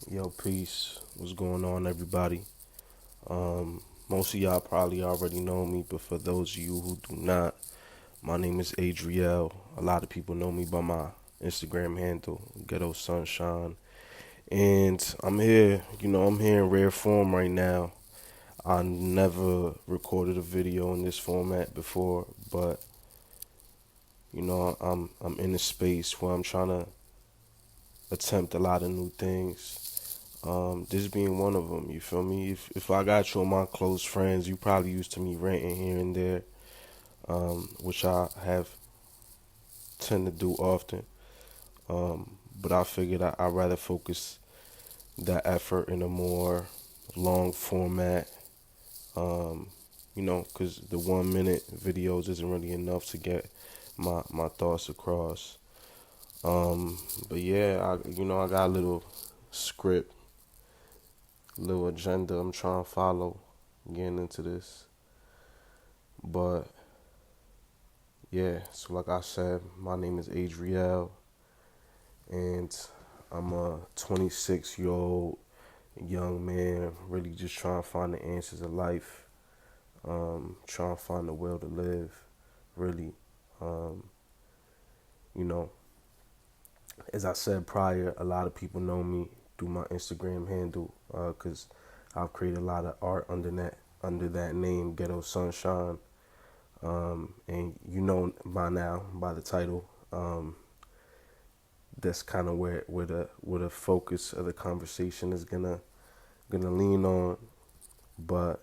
Yo, peace. What's going on, everybody? Most of y'all probably already know me, but for those of you who do not, my name is Adriel. A lot of people know me by my Instagram handle, Ghetto Sunshine. And I'm here, I'm here in rare form right now. I never recorded a video in this format before, but I'm in a space where I'm trying to attempt a lot of new things. This being one of them, you feel me? If I got you on my close friends, you probably used to me ranting here and there, which I have tend to do often. But I figured I'd rather focus that effort in a more long format, because the 1 minute videos isn't really enough to get my thoughts across. But yeah, I got a little script, little agenda I'm trying to follow getting into this. But yeah, so like I said, my name is Adriel, and I'm a 26-year-old young man, really just trying to find the answers of life, trying to find the will to live, really. Um, you know, as I said prior, a lot of people know me through my Instagram handle, because I've created a lot of art under that name, Ghetto Sunshine. And you know by now, by the title, that's kind of where the focus of the conversation is gonna lean on. But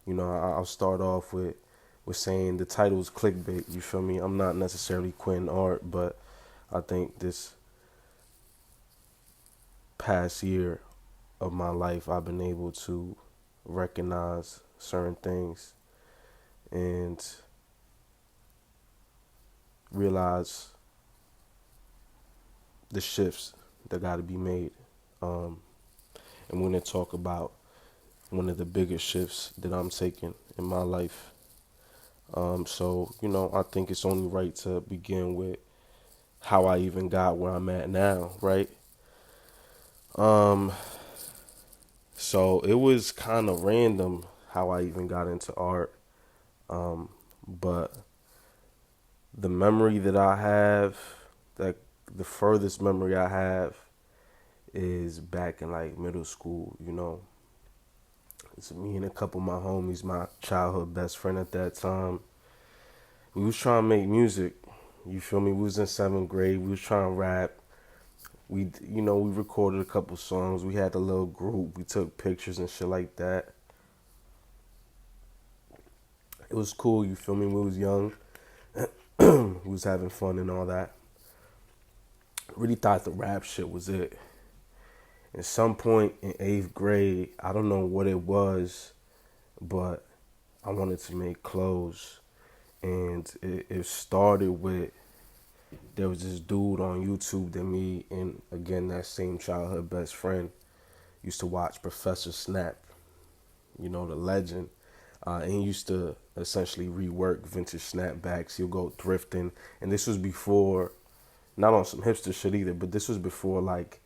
I'll start off with saying the title is clickbait. You feel me? I'm not necessarily quitting art, but I think this past year of my life, I've been able to recognize certain things and realize the shifts that got to be made. Um, and we're gonna talk about one of the biggest shifts that I'm taking in my life. So I think it's only right to begin with how I even got where I'm at now, right? Um, so it was kind of random how I even got into art. But the memory that I have, that the furthest memory I have is back in like middle school. It's me and a couple of my homies, my childhood best friend at that time. We was trying to make music. You feel me? We was in seventh grade. We was trying to rap. We recorded a couple songs. We had a little group. We took pictures and shit like that. It was cool. You feel me? We was young. We was having fun and all that. Really thought the rap shit was it. At some point in eighth grade, I don't know what it was, but I wanted to make clothes, and it started with there was this dude on YouTube that me and again that same childhood best friend used to watch, Professor Snap, the legend. And he used to essentially rework vintage snapbacks. He'll go thrifting, and this was before, not on some hipster shit either, but this was before like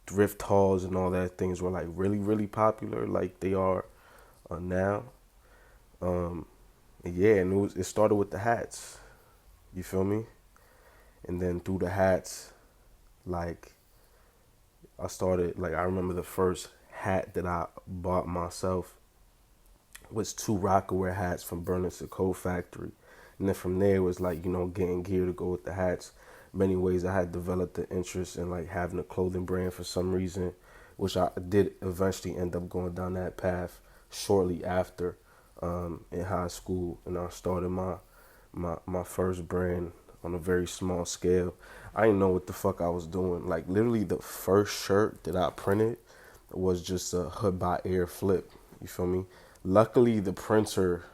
thrift hauls and all that things were like really really popular like they are now. Um, yeah, and it started with the hats. You feel me? And then through the hats, like I remember the first hat that I bought myself was two Rockaware hats from Burlington Coat Factory. And then from there it was like, getting gear to go with the hats. Many ways I had developed the interest in like having a clothing brand for some reason, which I did eventually end up going down that path shortly after, in high school. And I started my first brand on a very small scale. I didn't know what the fuck I was doing. Like literally the first shirt that I printed was just a Hood by Air flip. You feel me? Luckily the printer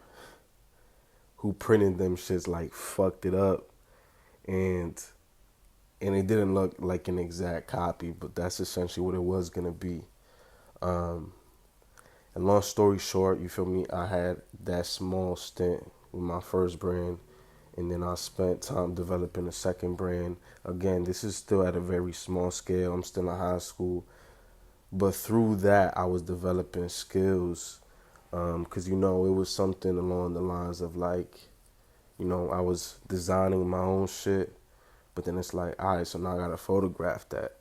who printed them shits like fucked it up, and it didn't look like an exact copy, but that's essentially what it was gonna be. Um, and long story short, you feel me? I had that small stint with my first brand, and then I spent time developing a second brand. Again, this is still at a very small scale. I'm still in high school. But through that, I was developing skills, because it was something along the lines of like, I was designing my own shit, but then it's like, all right, so now I gotta photograph that,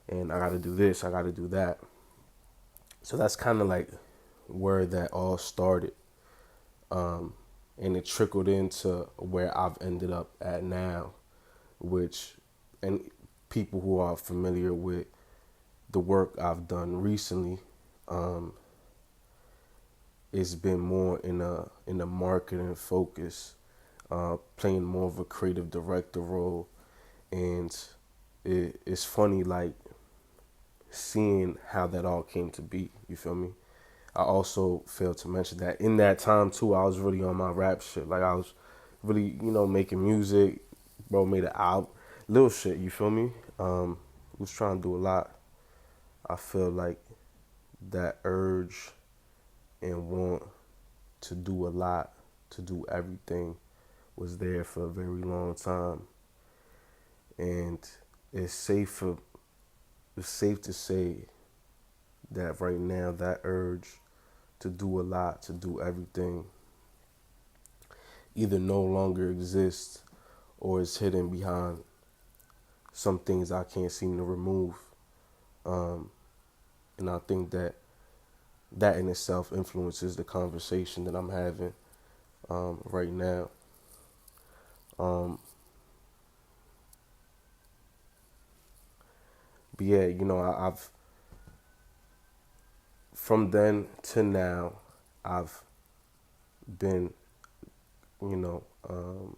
and I gotta do this, I gotta do that. So that's kind of like where that all started, and it trickled into where I've ended up at now, which, and people who are familiar with the work I've done recently, it's been more in a marketing focus, playing more of a creative director role, and it's funny like seeing how that all came to be. You feel me? I also failed to mention that in that time too, I was really on my rap shit. Like I was really, making music. Bro made an album, little shit. You feel me? Was trying to do a lot. I feel like that urge and want to do a lot, to do everything, was there for a very long time, and it's safe for it's safe to say that right now that urge to do a lot, to do everything, either no longer exists or is hidden behind some things I can't seem to remove. And I think that in itself influences the conversation that I'm having right now. Um, but yeah, I've from then to now, I've been, you know, um,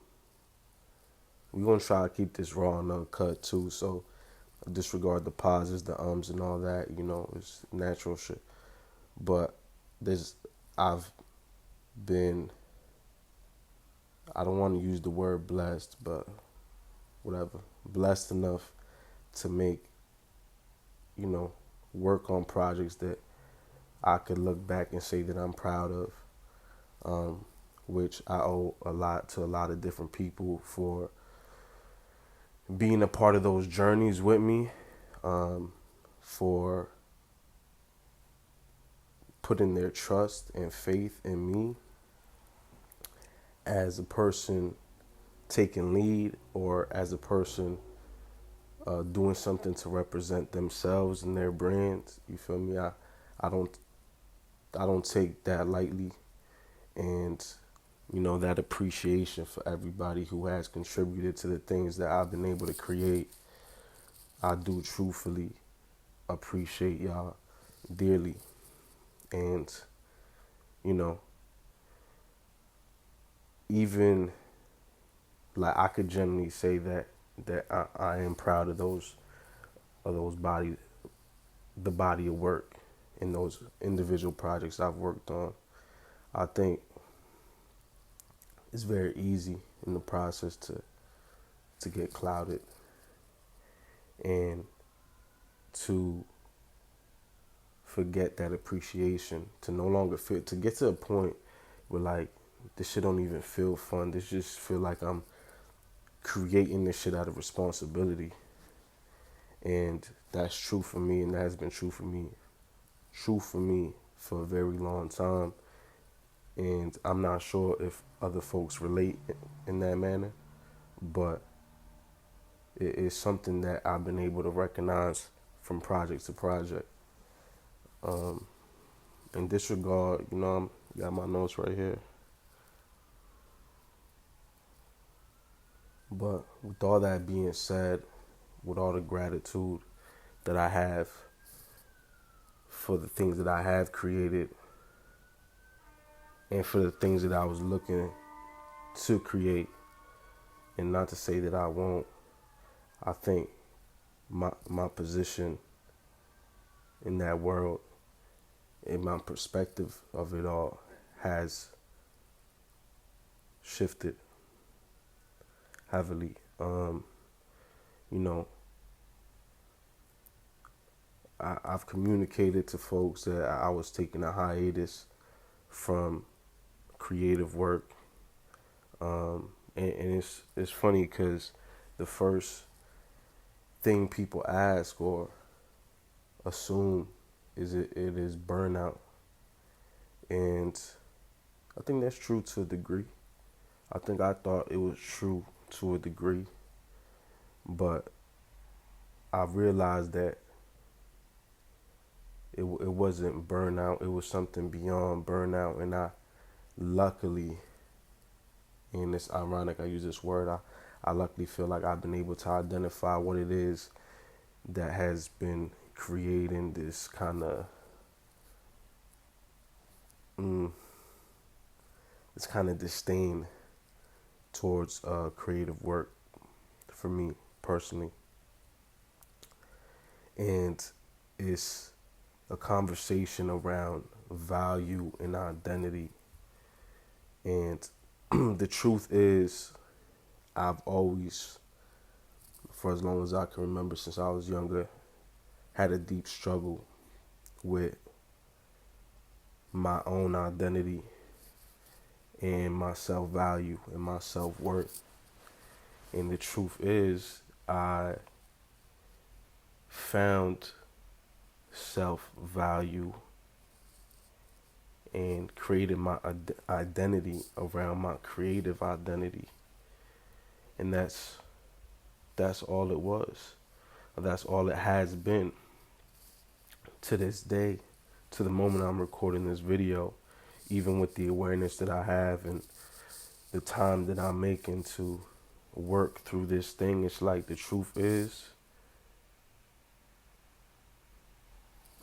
we're gonna try to keep this raw and uncut too. So disregard the pauses, the ums, and all that. It's natural shit. But there's, I've been, I don't want to use the word blessed, but whatever, blessed enough to make, you know, work on projects that I could look back and say that I'm proud of, which I owe a lot to a lot of different people for being a part of those journeys with me, for putting their trust and faith in me as a person taking lead, or as a person doing something to represent themselves and their brands. You feel me? I don't I don't take that lightly, and that appreciation for everybody who has contributed to the things that I've been able to create. I do truthfully appreciate y'all dearly, and you know even like I could generally say that I am proud of those body the body of work in those individual projects I've worked on. I think it's very easy in the process to get clouded and to forget that appreciation, to no longer feel, to get to a point where like this shit don't even feel fun. This just feel like I'm creating this shit out of responsibility. And that's true for me, and that has been true for me for a very long time. And I'm not sure if other folks relate in that manner, but it is something that I've been able to recognize from project to project. Um, in this regard, I'm got my notes right here. But with all that being said, with all the gratitude that I have for the things that I have created and for the things that I was looking to create, and not to say that I won't, I think my position in that world, in my perspective of it all, has shifted heavily. You know, I've communicated to folks that I was taking a hiatus from creative work, and it's funny because the first thing people ask or assume it is burnout, and I think that's true to a degree. I think I thought it was true to a degree, but I realized that it wasn't burnout. It was something beyond burnout, and I luckily, and it's ironic I use this word, I luckily feel like I've been able to identify what it is that has been creating this kind of mm, this kind of disdain towards creative work for me personally, and it's a conversation around value and identity. And the truth is, I've always, for as long as I can remember, since I was younger, had a deep struggle with my own identity and my self value and my self worth. And the truth is, I found self value and created my identity around my creative identity. And that's all it was. That's all it has been to this day, to the moment I'm recording this video, even with the awareness that I have and the time that I'm making to work through this thing. It's like the truth is,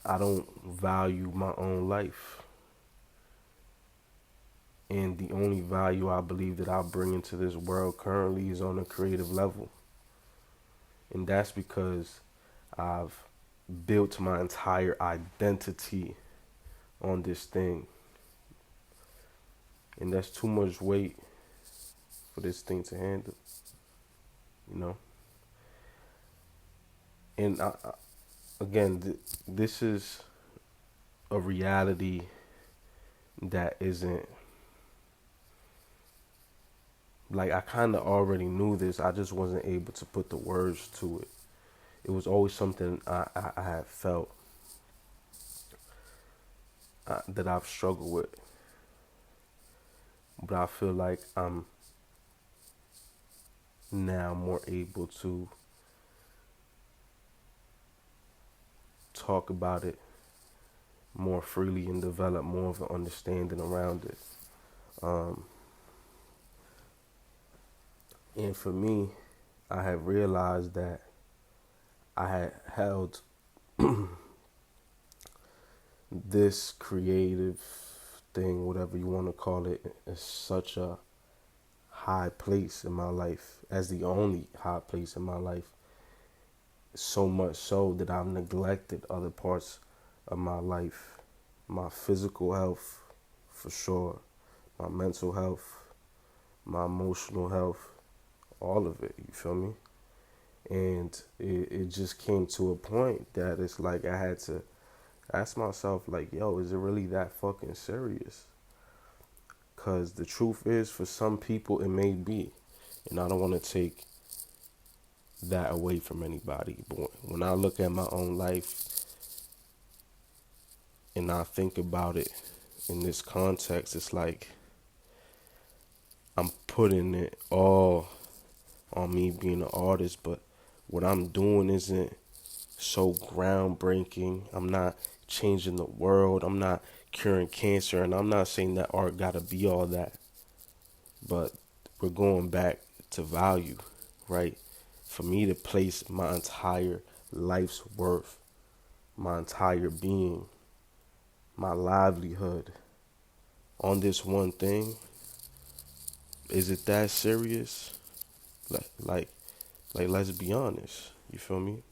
I don't value my own life. And the only value I believe that I bring into this world currently is on a creative level. And that's because I've built my entire identity on this thing. And that's too much weight for this thing to handle, you know? And again, this is a reality that isn't, like, I kind of already knew this. I just wasn't able to put the words to it. It was always something I had felt that I've struggled with. But I feel like I'm now more able to talk about it more freely and develop more of an understanding around it. And for me, I have realized that I had held this creative thing, whatever you want to call it, is such a high place in my life, as the only high place in my life. So much so that I've neglected other parts of my life. My physical health, for sure. My mental health, my emotional health, all of it, you feel me? And it just came to a point that it's like I had to ask myself, like, yo, is it really that fucking serious? Because the truth is, for some people, it may be. And I don't want to take that away from anybody. But when I look at my own life and I think about it in this context, it's like I'm putting it all on me being an artist, but what I'm doing isn't so groundbreaking. I'm not changing the world. I'm not curing cancer, and I'm not saying that art gotta be all that. But we're going back to value, right? For me to place my entire life's worth, my entire being, my livelihood on this one thing, is it that serious? Like, like, let's be honest. You feel me?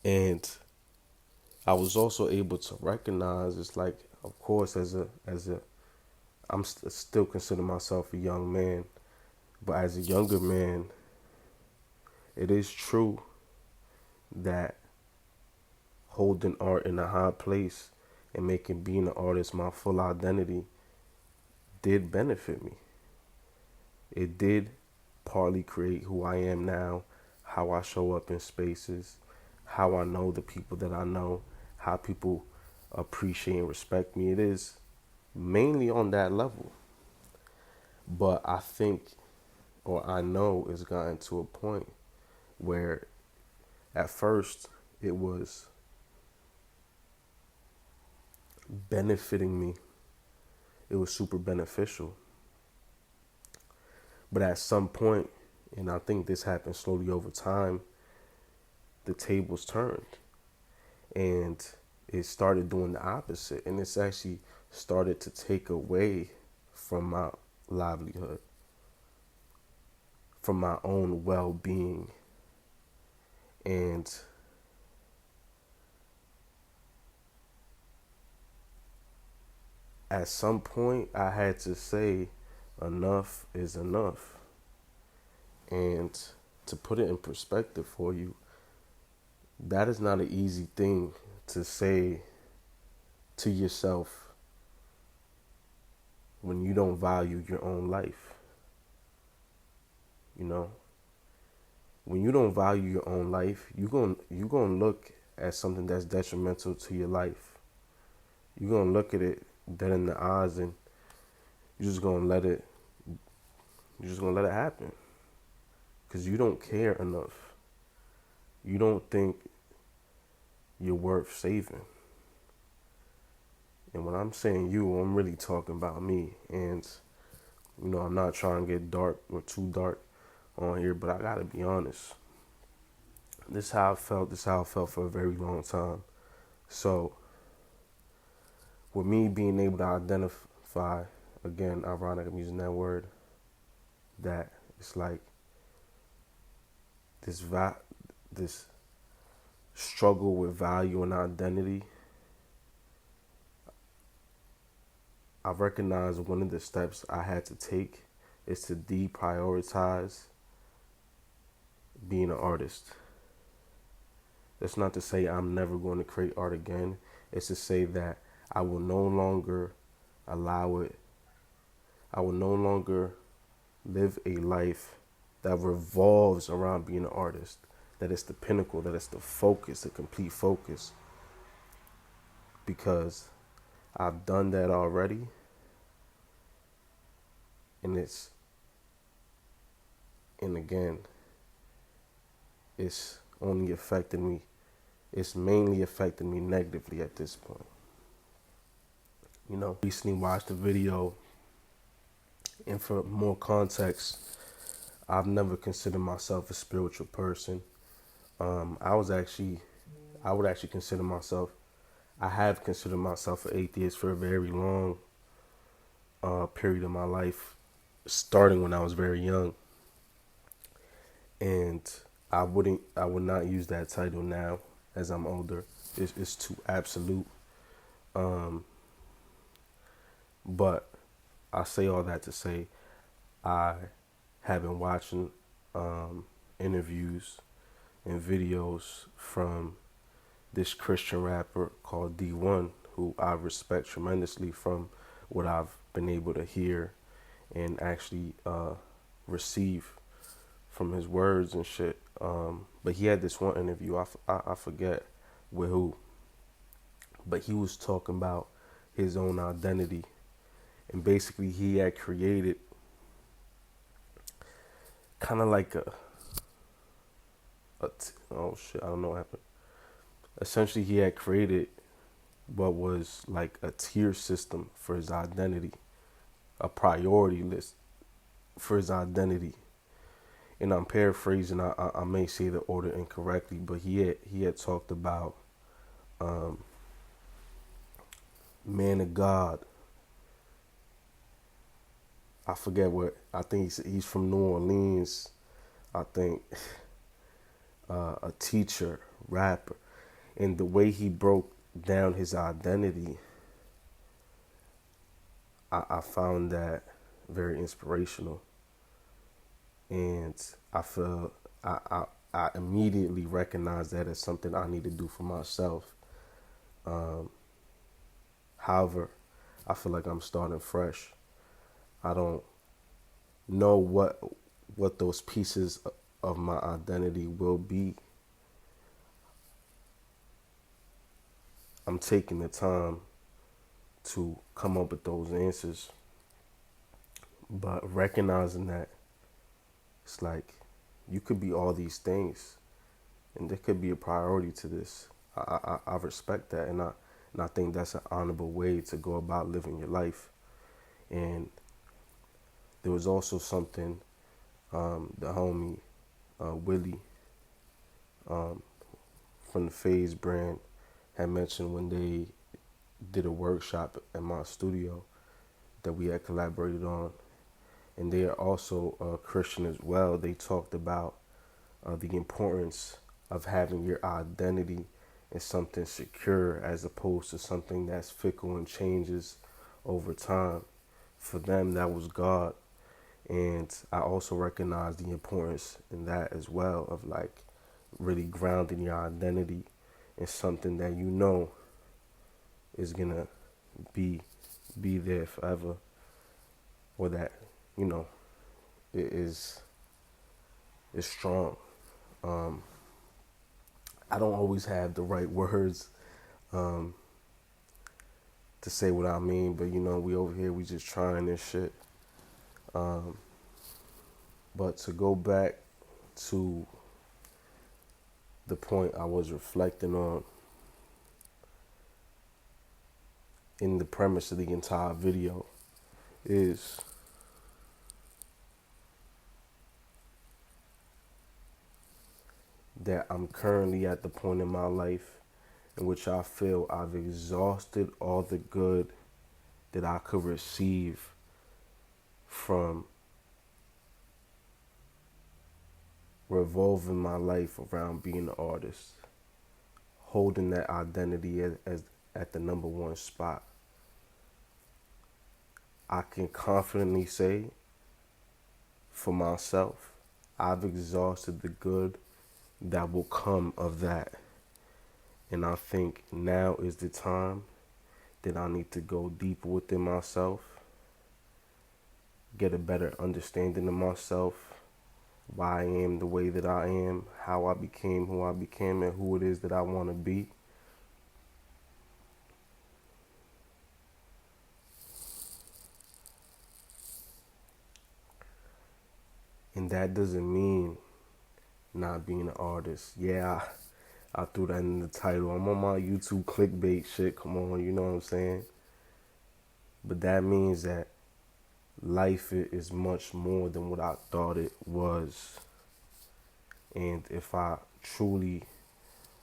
And I was also able to recognize, it's like, of course, I'm still consider myself a young man, but as a younger man, it is true that holding art in a high place and making being an artist my full identity did benefit me. It did partly create who I am now, how I show up in spaces, how I know the people that I know, how people appreciate and respect me. It is mainly on that level. But I think, or I know, it's gotten to a point where at first it was benefiting me. It was super beneficial. But at some point, and I think this happened slowly over time, the tables turned and it started doing the opposite. And it's actually started to take away from my livelihood, from my own well being. And at some point, I had to say, enough is enough. And to put it in perspective for you, that is not an easy thing to say to yourself when you don't value your own life. You know, when you don't value your own life, you're going to look at something that's detrimental to your life. You're going to look at it dead in the eyes, and you're just going to let it you're just going to let it happen because you don't care enough. You don't think you're worth saving. And when I'm saying you, I'm really talking about me. And, I'm not trying to get dark or too dark on here, but I gotta be honest. This is how I felt. This is how I felt for a very long time. So, with me being able to identify, again, ironic, I'm using that word, that it's like this struggle with value and identity. I recognize one of the steps I had to take is to deprioritize being an artist. That's not to say I'm never going to create art again. It's to say that I will no longer allow it. I will no longer live a life that revolves around being an artist. That is the pinnacle, that is the focus, the complete focus. Because I've done that already. And again, it's only affecting me. It's mainly affecting me negatively at this point. Recently watched a video, and for more context, I've never considered myself a spiritual person. I would actually consider myself, I have considered myself an atheist for a very long period of my life, starting when I was very young. And I would not use that title now as I'm older. It's too absolute. But I say all that to say I have been watching interviews and videos from this Christian rapper called D1, who I respect tremendously from what I've been able to hear and actually receive from his words and shit. But he had this one interview, I forget with who, but he was talking about his own identity. And basically he had created kind of like oh shit, I don't know what happened. Essentially he had created what was like a tier system for his identity, a priority list for his identity. And I'm paraphrasing, I may say the order incorrectly, but he had talked about man of God. I forget what, I think he's from New Orleans. I think a teacher, rapper. And the way he broke down his identity, I found that very inspirational. And I feel I immediately recognize that as something I need to do for myself. However, I feel like I'm starting fresh. I don't know what those pieces of my identity will be. I'm taking the time to come up with those answers, but recognizing that it's like you could be all these things, and there could be a priority to this. I respect that, and I think that's an honorable way to go about living your life. And there was also something the homie Willie from the Phase brand had mentioned when they did a workshop at my studio that we had collaborated on, and they are also a Christian as well. They talked about the importance of having your identity in something secure as opposed to something that's fickle and changes over time. For them, that was God. And I also recognize the importance in that as well of like really grounding your identity in something that you know is gonna be be there forever, or that you know it is strong. Um, I don't always have the right words um, to say what I mean, but we over here, we just trying this shit. Um, but to go back to the point I was reflecting on in the premise of the entire video is that I'm currently at the point in my life in which I feel I've exhausted all the good that I could receive from revolving my life around being an artist, holding that identity as at the number one spot. I can confidently say for myself, I've exhausted the good that will come of that. And I think now is the time that I need to go deeper within myself, get a better understanding of myself, why I am the way that I am, how I became who I became, and who it is that I want to be. And that doesn't mean not being an artist. Yeah, I threw that in the title. I'm on my YouTube clickbait shit. Come on, you know what I'm saying? But that means that life is much more than what I thought it was. And if I truly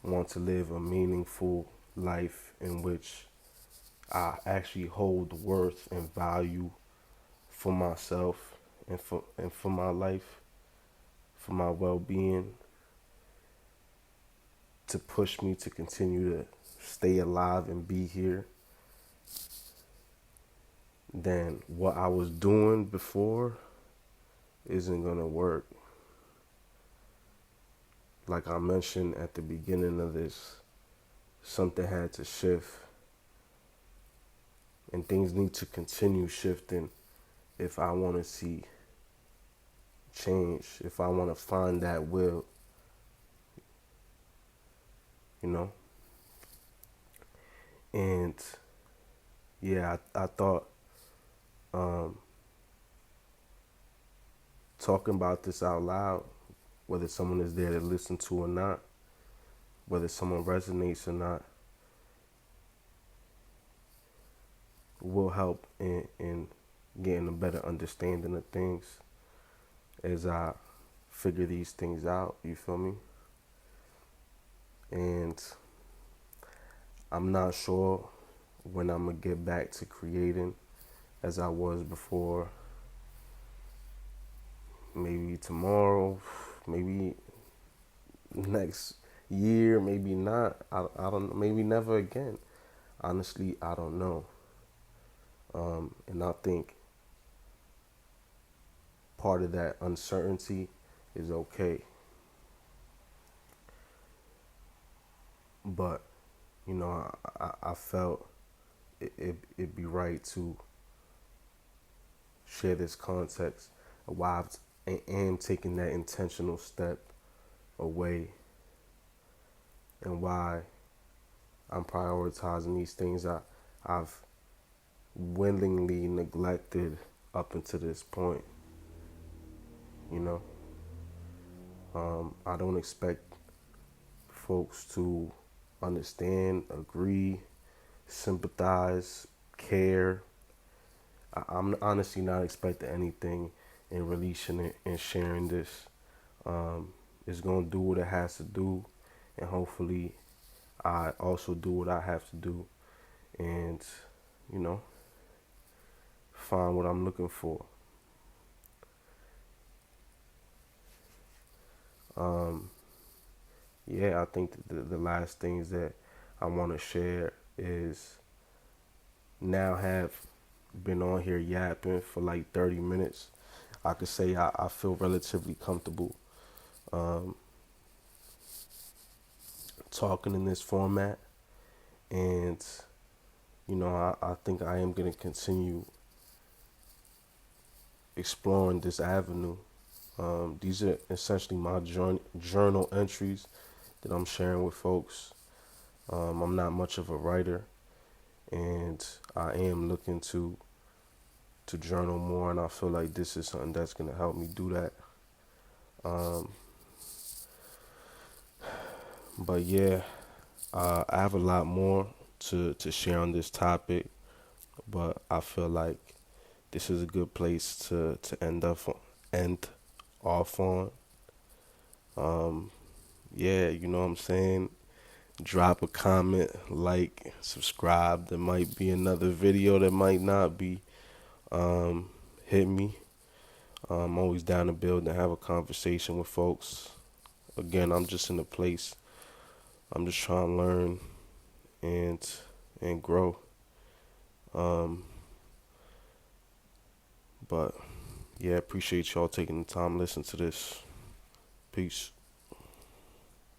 want to live a meaningful life in which I actually hold worth and value for myself and for my life, for my well-being, to push me to continue to stay alive and be here, then what I was doing before isn't gonna work. Like I mentioned at the beginning of this, something had to shift, and things need to continue shifting if I want to see change, if I want to find that will, you know? And yeah, I thought um, talking about this out loud, whether someone is there to listen to or not, whether someone resonates or not, will help in getting a better understanding of things as I figure these things out, you feel me? And I'm not sure when I'm gonna get back to creating as I was before. Maybe tomorrow, maybe next year, maybe not. I don't know, maybe never again. Honestly, I don't know. And I think part of that uncertainty is okay. But, I felt it'd be right to share this context of why I am taking that intentional step away, and why I'm prioritizing these things I've willingly neglected up until this point. You know, I don't expect folks to understand, agree, sympathize, care. I'm honestly not expecting anything in releasing it and sharing this. It's gonna do what it has to do, and hopefully, I also do what I have to do, and you know, find what I'm looking for. Um, yeah, I think that the last things that I want to share is now have been on here yapping for like 30 minutes. I could say I feel relatively comfortable um, talking in this format, and I think I am going to continue exploring this avenue. These are essentially my journal entries that I'm sharing with folks. I'm not much of a writer, and I am looking to journal more, and I feel like this is something that's going to help me do that. Um, but yeah, I have a lot more to share on this topic, but I feel like this is a good place to end off on. Um, yeah, you know what I'm saying? Drop a comment, like, subscribe. There might be another video that might not be. Hit me. I'm always down to build and have a conversation with folks. Again, I'm just in a place. I'm just trying to learn and and grow. Um, but yeah, appreciate y'all taking the time to listen to this. Peace.